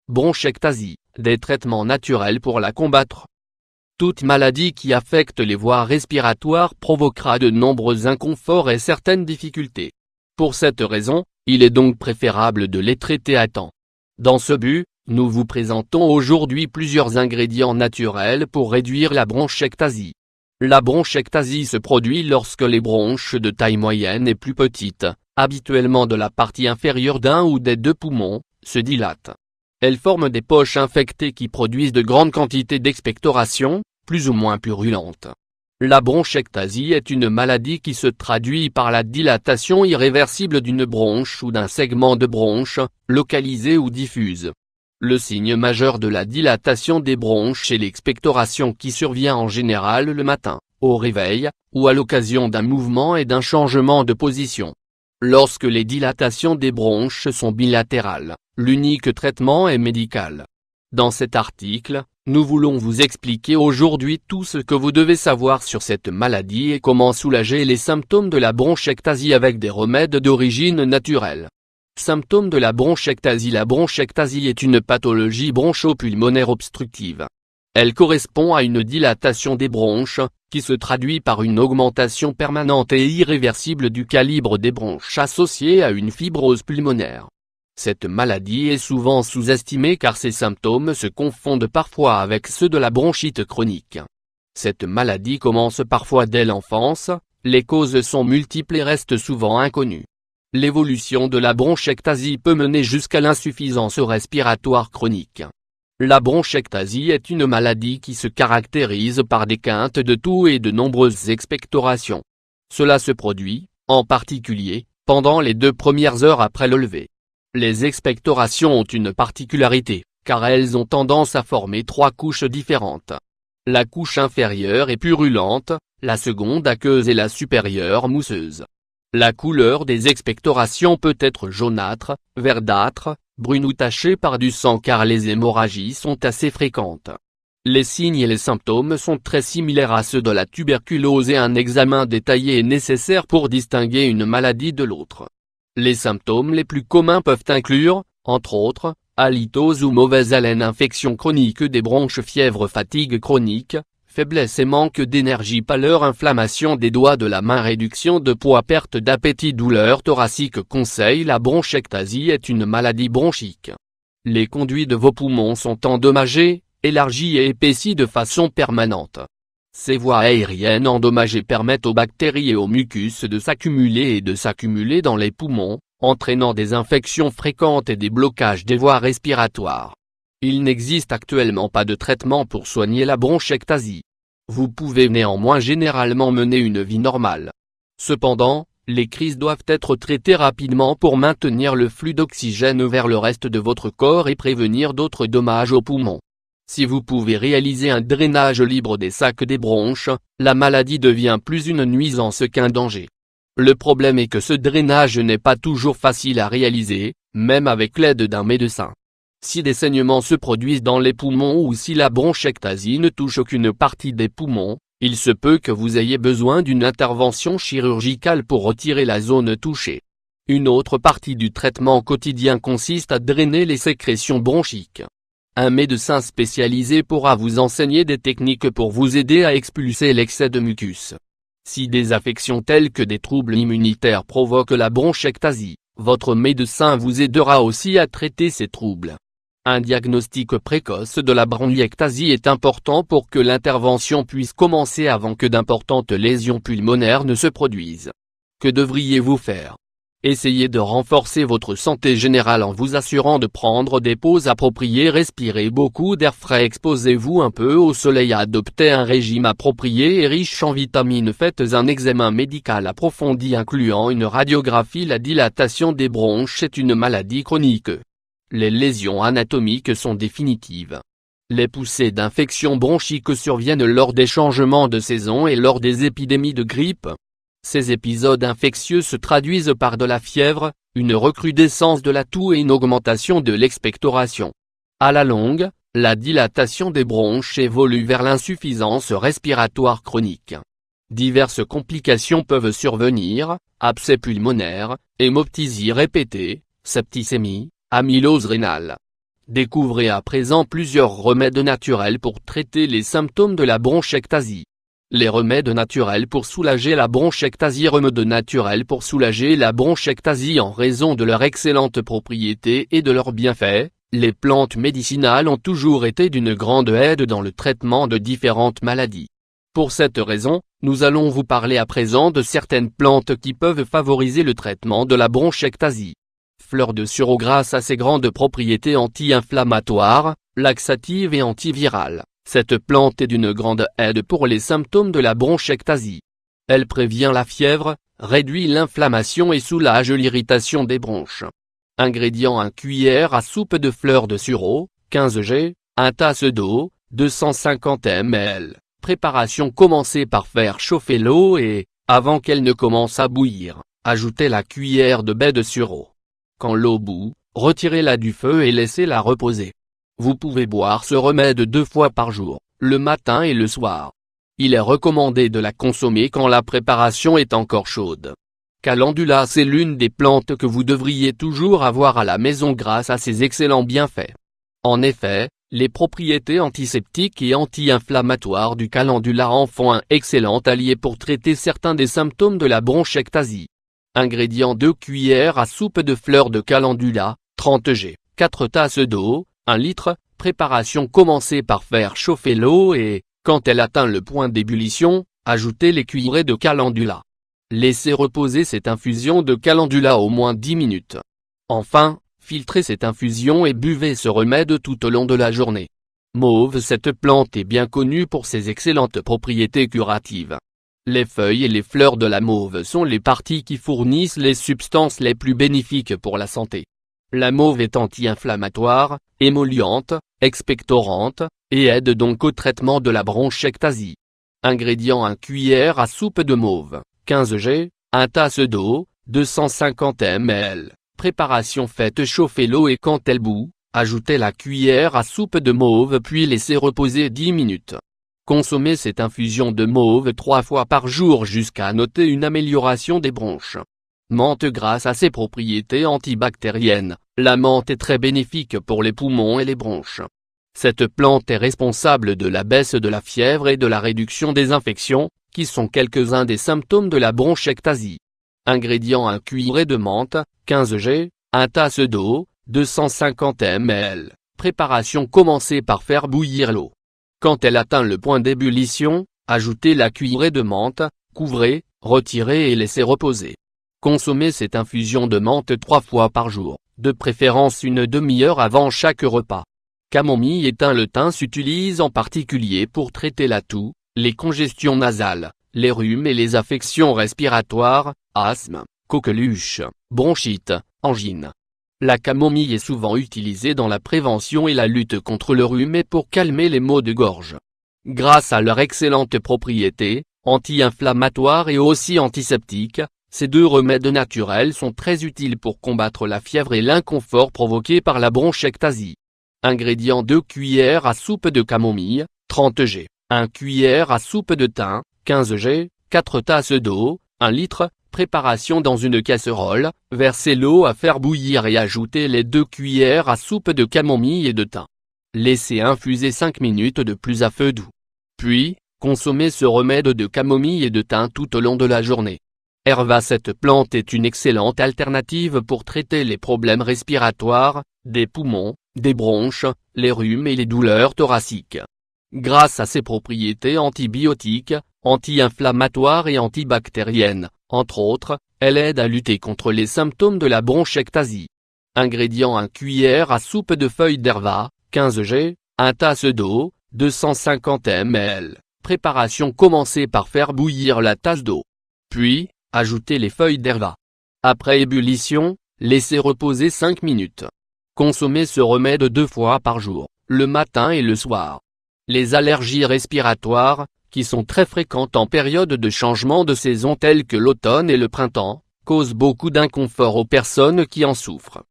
bronchectasie, des traitements naturels pour la combattre. Toute maladie qui affecte les voies respiratoires provoquera de nombreux inconforts et certaines difficultés. Pour cette raison, il est donc préférable de les traiter à temps. Dans ce but, nous vous présentons aujourd'hui plusieurs ingrédients naturels pour réduire la bronchectasie. La bronchectasie se produit lorsque les bronches de taille moyenne et plus petite, habituellement de la partie inférieure d'un ou des deux poumons, se dilatent. Elles forment des poches infectées qui produisent de grandes quantités d'expectoration, plus ou moins purulentes. La bronchectasie est une maladie qui se traduit par la dilatation irréversible d'une bronche ou d'un segment de bronche, localisé ou diffuse. Le signe majeur de la dilatation des bronches est l'expectoration qui survient en général le matin, au réveil, ou à l'occasion d'un mouvement et d'un changement de position. Lorsque les dilatations des bronches sont bilatérales, l'unique traitement est médical. Dans cet article, nous voulons vous expliquer aujourd'hui tout ce que vous devez savoir sur cette maladie et comment soulager les symptômes de la bronchectasie avec des remèdes d'origine naturelle. Symptômes de la bronchectasie. La bronchectasie est une pathologie bronchopulmonaire obstructive. Elle correspond à une dilatation des bronches, qui se traduit par une augmentation permanente et irréversible du calibre des bronches associée à une fibrose pulmonaire. Cette maladie est souvent sous-estimée car ses symptômes se confondent parfois avec ceux de la bronchite chronique. Cette maladie commence parfois dès l'enfance, les causes sont multiples et restent souvent inconnues. L'évolution de la bronchectasie peut mener jusqu'à l'insuffisance respiratoire chronique. La bronchectasie est une maladie qui se caractérise par des quintes de toux et de nombreuses expectorations. Cela se produit, en particulier, pendant les 2 premières heures après le lever. Les expectorations ont une particularité, car elles ont tendance à former 3 couches différentes. La couche inférieure est purulente, la seconde aqueuse et la supérieure mousseuse. La couleur des expectorations peut être jaunâtre, verdâtre, brune ou tachée par du sang car les hémorragies sont assez fréquentes. Les signes et les symptômes sont très similaires à ceux de la tuberculose et un examen détaillé est nécessaire pour distinguer une maladie de l'autre. Les symptômes les plus communs peuvent inclure, entre autres, halitose ou mauvaise haleine, infection chronique des bronches, fièvre, fatigue chronique, faiblesse et manque d'énergie, pâleur, inflammation des doigts de la main, réduction de poids, perte d'appétit, douleur thoracique. Conseil: la bronchectasie est une maladie bronchique. Les conduits de vos poumons sont endommagés, élargis et épaissis de façon permanente. Ces voies aériennes endommagées permettent aux bactéries et aux mucus de s'accumuler dans les poumons, entraînant des infections fréquentes et des blocages des voies respiratoires. Il n'existe actuellement pas de traitement pour soigner la bronchectasie. Vous pouvez néanmoins généralement mener une vie normale. Cependant, les crises doivent être traitées rapidement pour maintenir le flux d'oxygène vers le reste de votre corps et prévenir d'autres dommages aux poumons. Si vous pouvez réaliser un drainage libre des sacs des bronches, la maladie devient plus une nuisance qu'un danger. Le problème est que ce drainage n'est pas toujours facile à réaliser, même avec l'aide d'un médecin. Si des saignements se produisent dans les poumons ou si la bronchectasie ne touche aucune partie des poumons, il se peut que vous ayez besoin d'une intervention chirurgicale pour retirer la zone touchée. Une autre partie du traitement quotidien consiste à drainer les sécrétions bronchiques. Un médecin spécialisé pourra vous enseigner des techniques pour vous aider à expulser l'excès de mucus. Si des affections telles que des troubles immunitaires provoquent la bronchectasie, votre médecin vous aidera aussi à traiter ces troubles. Un diagnostic précoce de la bronchectasie est important pour que l'intervention puisse commencer avant que d'importantes lésions pulmonaires ne se produisent. Que devriez-vous faire? Essayez de renforcer votre santé générale en vous assurant de prendre des pauses appropriées, respirez beaucoup d'air frais, exposez-vous un peu au soleil, adoptez un régime approprié et riche en vitamines, faites un examen médical approfondi incluant une radiographie. La dilatation des bronches est une maladie chronique. Les lésions anatomiques sont définitives. Les poussées d'infection bronchique surviennent lors des changements de saison et lors des épidémies de grippe. Ces épisodes infectieux se traduisent par de la fièvre, une recrudescence de la toux et une augmentation de l'expectoration. À la longue, la dilatation des bronches évolue vers l'insuffisance respiratoire chronique. Diverses complications peuvent survenir, abcès pulmonaire, hémoptysie répétée, septicémie, amylose rénale. Découvrez à présent plusieurs remèdes naturels pour traiter les symptômes de la bronchectasie. Les remèdes naturels pour soulager la bronchectasie. Remèdes naturels pour soulager la bronchectasie. En raison de leur excellente propriété et de leurs bienfaits, les plantes médicinales ont toujours été d'une grande aide dans le traitement de différentes maladies. Pour cette raison, nous allons vous parler à présent de certaines plantes qui peuvent favoriser le traitement de la bronchectasie. Fleur de sureau. Grâce à ses grandes propriétés anti-inflammatoires, laxatives et antivirales, cette plante est d'une grande aide pour les symptômes de la bronchectasie. Elle prévient la fièvre, réduit l'inflammation et soulage l'irritation des bronches. Ingrédients: 1 cuillère à soupe de fleurs de sureau, 15 g, 1 tasse d'eau, 250 ml. Préparation: commencez par faire chauffer l'eau et, avant qu'elle ne commence à bouillir, ajoutez la cuillère de baie de sureau. Quand l'eau bout, retirez-la du feu et laissez-la reposer. Vous pouvez boire ce remède 2 fois par jour, le matin et le soir. Il est recommandé de la consommer quand la préparation est encore chaude. Calendula. C'est l'une des plantes que vous devriez toujours avoir à la maison grâce à ses excellents bienfaits. En effet, les propriétés antiseptiques et anti-inflammatoires du calendula en font un excellent allié pour traiter certains des symptômes de la bronchectasie. Ingrédients: 2 cuillères à soupe de fleurs de calendula, 30 g, 4 tasses d'eau, 1 litre. Préparation: commencez par faire chauffer l'eau et, quand elle atteint le point d'ébullition, ajoutez les cuillerées de calendula. Laissez reposer cette infusion de calendula au moins 10 minutes. Enfin, filtrez cette infusion et buvez ce remède tout au long de la journée. Mauve. Cette plante est bien connue pour ses excellentes propriétés curatives. Les feuilles et les fleurs de la mauve sont les parties qui fournissent les substances les plus bénéfiques pour la santé. La mauve est anti-inflammatoire, émolliente, expectorante, et aide donc au traitement de la bronchectasie. Ingrédients: 1 cuillère à soupe de mauve, 15 g, 1 tasse d'eau, 250 ml. Préparation: faites chauffer l'eau et quand elle bout, ajoutez la cuillère à soupe de mauve puis laissez reposer 10 minutes. Consommez cette infusion de mauve 3 fois par jour jusqu'à noter une amélioration des bronches. Menthe. Grâce à ses propriétés antibactériennes, la menthe est très bénéfique pour les poumons et les bronches. Cette plante est responsable de la baisse de la fièvre et de la réduction des infections, qui sont quelques-uns des symptômes de la bronchectasie. Ingrédients: 1 cuillerée de menthe, 15 g, 1 tasse d'eau, 250 ml. Préparation: commencez par faire bouillir l'eau. Quand elle atteint le point d'ébullition, ajoutez la cuillerée de menthe, couvrez, retirez et laissez reposer. Consommez cette infusion de menthe 3 fois par jour, de préférence une demi-heure avant chaque repas. Camomille et thym. Le thym s'utilise en particulier pour traiter la toux, les congestions nasales, les rhumes et les affections respiratoires, asthme, coqueluche, bronchite, angine. La camomille est souvent utilisée dans la prévention et la lutte contre le rhume et pour calmer les maux de gorge. Grâce à leur excellente propriété, anti-inflammatoire et aussi antiseptique, ces 2 remèdes naturels sont très utiles pour combattre la fièvre et l'inconfort provoqué par la bronchectasie. Ingrédients: 2 cuillères à soupe de camomille, 30 g, 1 cuillère à soupe de thym, 15 g, 4 tasses d'eau, 1 litre. Préparation: dans une casserole, versez l'eau à faire bouillir et ajoutez les 2 cuillères à soupe de camomille et de thym. Laissez infuser 5 minutes de plus à feu doux. Puis, consommez ce remède de camomille et de thym tout au long de la journée. Herva. Cette plante est une excellente alternative pour traiter les problèmes respiratoires, des poumons, des bronches, les rhumes et les douleurs thoraciques. Grâce à ses propriétés antibiotiques, anti-inflammatoires et antibactériennes, entre autres, elle aide à lutter contre les symptômes de la bronchectasie. Ingrédients: 1 cuillère à soupe de feuilles d'herba, 15 g, 1 tasse d'eau, 250 ml. Préparation: commencez par faire bouillir la tasse d'eau. Puis, ajoutez les feuilles d'herba. Après ébullition, laissez reposer 5 minutes. Consommez ce remède 2 fois par jour, le matin et le soir. Les allergies respiratoires, qui sont très fréquentes en période de changement de saison telles que l'automne et le printemps, causent beaucoup d'inconfort aux personnes qui en souffrent.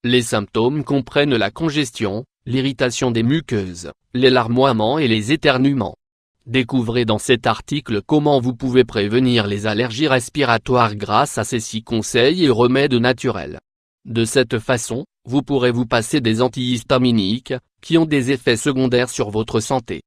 Les symptômes comprennent la congestion, l'irritation des muqueuses, les larmoiements et les éternuements. Découvrez dans cet article comment vous pouvez prévenir les allergies respiratoires grâce à ces 6 conseils et remèdes naturels. De cette façon, vous pourrez vous passer des antihistaminiques, qui ont des effets secondaires sur votre santé.